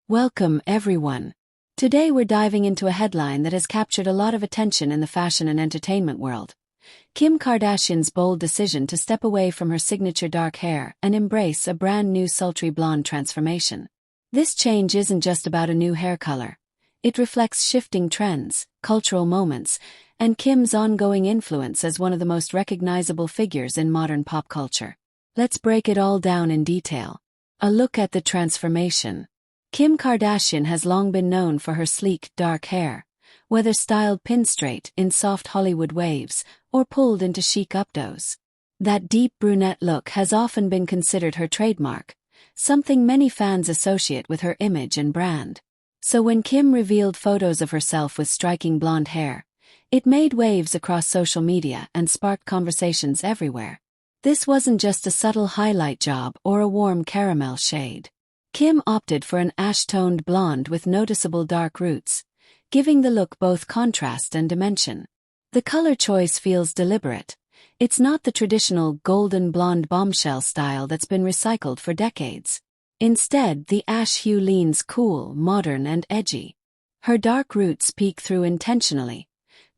Welcome, everyone. Today we're diving into a headline that has captured a lot of attention in the fashion and entertainment world. Kim Kardashian's bold decision to step away from her signature dark hair and embrace a brand new sultry blonde transformation. This change isn't just about a new hair color. It reflects shifting trends, cultural moments, and Kim's ongoing influence as one of the most recognizable figures in modern pop culture. Let's break it all down in detail. A look at the transformation. Kim Kardashian has long been known for her sleek, dark hair, whether styled pin-straight in soft Hollywood waves or pulled into chic updos. That deep brunette look has often been considered her trademark, something many fans associate with her image and brand. So when Kim revealed photos of herself with striking blonde hair, it made waves across social media and sparked conversations everywhere. This wasn't just a subtle highlight job or a warm caramel shade. Kim opted for an ash-toned blonde with noticeable dark roots, giving the look both contrast and dimension. The color choice feels deliberate. It's not the traditional golden blonde bombshell style that's been recycled for decades. Instead, the ash hue leans cool, modern, and edgy. Her dark roots peek through intentionally,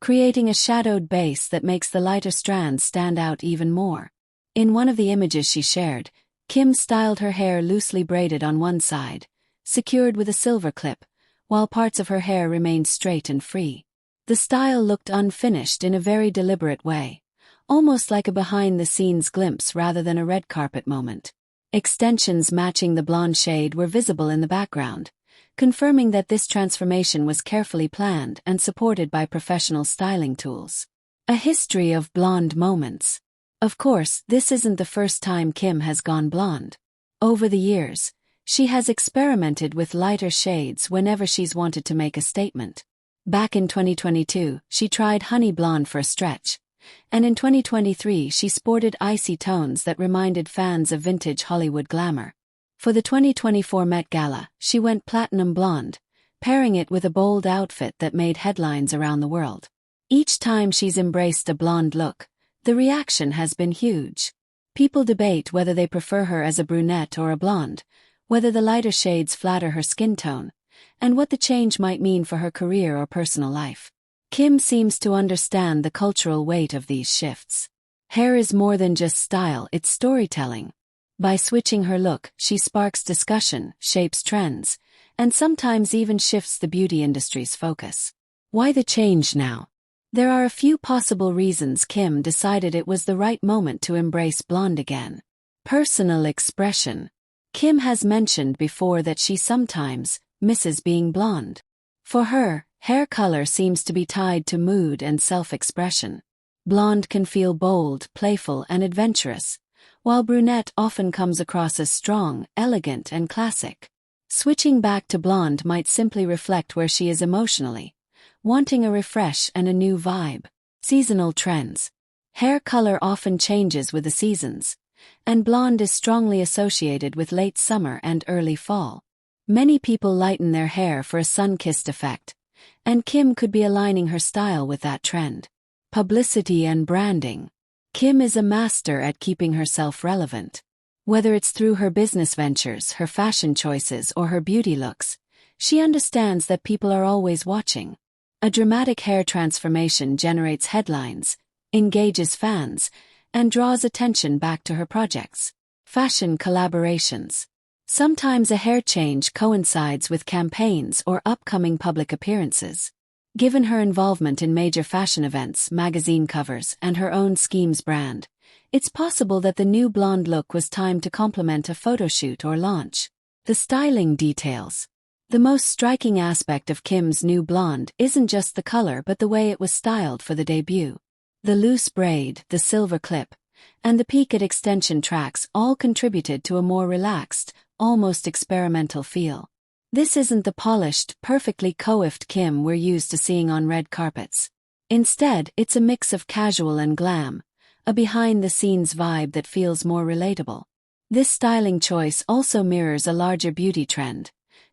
creating a shadowed base that makes the lighter strands stand out even more. In one of the images she shared, Kim styled her hair loosely braided on one side, secured with a silver clip, while parts of her hair remained straight and free. The style looked unfinished in a very deliberate way, almost like a behind-the-scenes glimpse rather than a red carpet moment. Extensions matching the blonde shade were visible in the background, confirming that this transformation was carefully planned and supported by professional styling tools. A history of blonde moments. Of course, this isn't the first time Kim has gone blonde. Over the years, she has experimented with lighter shades whenever she's wanted to make a statement. Back in 2022, she tried honey blonde for a stretch, and in 2023 she sported icy tones that reminded fans of vintage Hollywood glamour. For the 2024 Met Gala, she went platinum blonde, pairing it with a bold outfit that made headlines around the world. Each time she's embraced a blonde look, the reaction has been huge. People debate whether they prefer her as a brunette or a blonde, whether the lighter shades flatter her skin tone, and what the change might mean for her career or personal life. Kim seems to understand the cultural weight of these shifts. Hair is more than just style, it's storytelling. By switching her look, she sparks discussion, shapes trends, and sometimes even shifts the beauty industry's focus. Why the change now? There are a few possible reasons Kim decided it was the right moment to embrace blonde again. Personal expression. Kim has mentioned before that she sometimes misses being blonde. For her, hair color seems to be tied to mood and self-expression. Blonde can feel bold, playful, and adventurous, while brunette often comes across as strong, elegant, and classic. Switching back to blonde might simply reflect where she is emotionally, wanting a refresh and a new vibe. Seasonal trends. Hair color often changes with the seasons, and blonde is strongly associated with late summer and early fall. Many people lighten their hair for a sun-kissed effect, and Kim could be aligning her style with that trend. Publicity and branding. Kim is a master at keeping herself relevant. Whether it's through her business ventures, her fashion choices, or her beauty looks, she understands that people are always watching. A dramatic hair transformation generates headlines, engages fans, and draws attention back to her projects. Fashion collaborations. Sometimes a hair change coincides with campaigns or upcoming public appearances. Given her involvement in major fashion events, magazine covers, and her own Schemes brand, it's possible that the new blonde look was timed to complement a photoshoot or launch. The styling details. The most striking aspect of Kim's new blonde isn't just the color but the way it was styled for the debut. The loose braid, the silver clip, and the peaked extension tracks all contributed to a more relaxed, almost experimental feel. This isn't the polished, perfectly coiffed Kim we're used to seeing on red carpets. Instead, it's a mix of casual and glam, a behind-the-scenes vibe that feels more relatable. This styling choice also mirrors a larger beauty trend,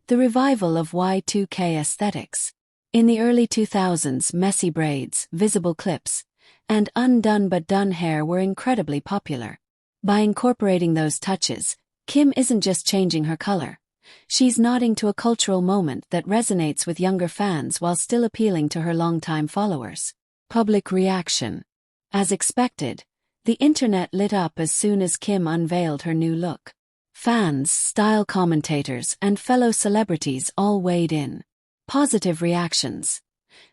the revival of Y2K aesthetics. In the early 2000s, messy braids, visible clips, and undone but done hair were incredibly popular. By incorporating those touches, Kim isn't just changing her color, She's nodding to a cultural moment that resonates with younger fans while still appealing to her longtime followers. Public reaction. As expected, the internet lit up as soon as Kim unveiled her new look. Fans, style commentators, and fellow celebrities all weighed in. Positive reactions.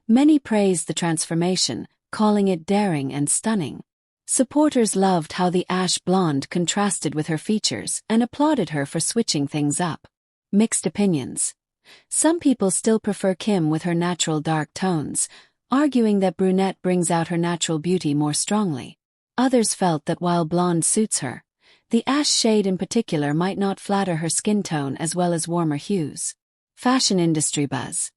Many praised the transformation, calling it daring and stunning. Supporters loved how the ash blonde contrasted with her features and applauded her for switching things up. Mixed opinions. Some people still prefer Kim with her natural dark tones, arguing that brunette brings out her natural beauty more strongly. Others felt that while blonde suits her, the ash shade in particular might not flatter her skin tone as well as warmer hues. Fashion industry buzz.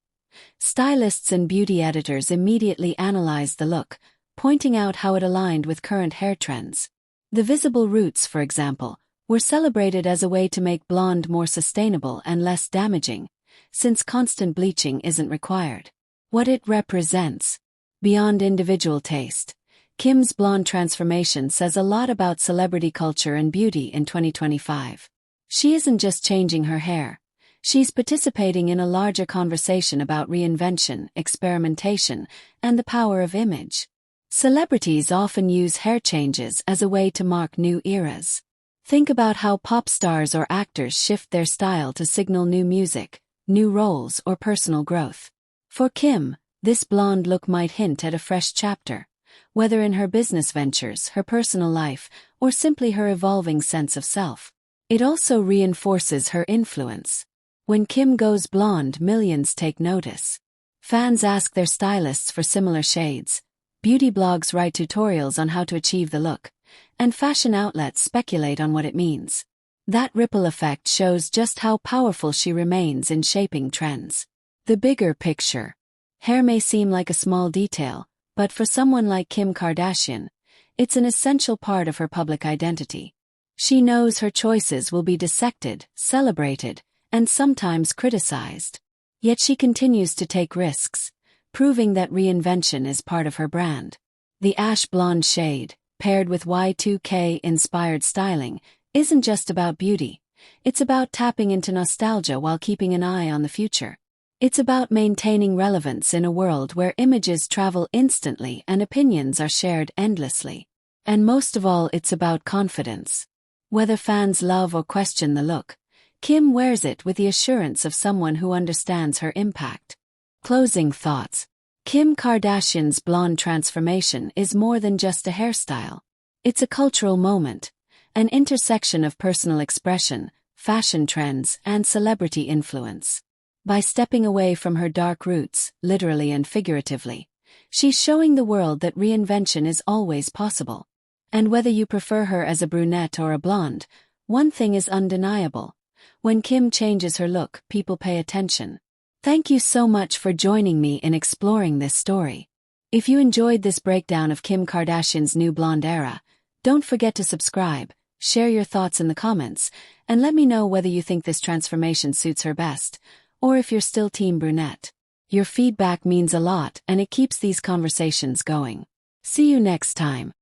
Stylists and beauty editors immediately analyzed the look, pointing out how it aligned with current hair trends. The visible roots, for example, were celebrated as a way to make blonde more sustainable and less damaging, since constant bleaching isn't required. What it represents. Beyond individual taste, Kim's blonde transformation says a lot about celebrity culture and beauty in 2025. She isn't just changing her hair. She's participating in a larger conversation about reinvention, experimentation, and the power of image. Celebrities often use hair changes as a way to mark new eras. Think about how pop stars or actors shift their style to signal new music, new roles, or personal growth. For Kim, this blonde look might hint at a fresh chapter, whether in her business ventures, her personal life, or simply her evolving sense of self. It also reinforces her influence. When Kim goes blonde, millions take notice. Fans ask their stylists for similar shades, beauty blogs write tutorials on how to achieve the look, and fashion outlets speculate on what it means. That ripple effect shows just how powerful she remains in shaping trends. The bigger picture. Hair may seem like a small detail, but for someone like Kim Kardashian, it's an essential part of her public identity. She knows her choices will be dissected, celebrated, and sometimes criticized. Yet she continues to take risks, proving that reinvention is part of her brand. The ash blonde shade, paired with Y2K-inspired styling, isn't just about beauty. It's about tapping into nostalgia while keeping an eye on the future. It's about maintaining relevance in a world where images travel instantly and opinions are shared endlessly. And most of all, it's about confidence. Whether fans love or question the look, Kim wears it with the assurance of someone who understands her impact. Closing thoughts. Kim Kardashian's blonde transformation is more than just a hairstyle. It's a cultural moment, an intersection of personal expression, fashion trends, and celebrity influence. By stepping away from her dark roots, literally and figuratively, she's showing the world that reinvention is always possible. And whether you prefer her as a brunette or a blonde, one thing is undeniable. When Kim changes her look, people pay attention. Thank you so much for joining me in exploring this story. If you enjoyed this breakdown of Kim Kardashian's new blonde era, don't forget to subscribe, share your thoughts in the comments, and let me know whether you think this transformation suits her best, or if you're still team brunette. Your feedback means a lot and it keeps these conversations going. See you next time.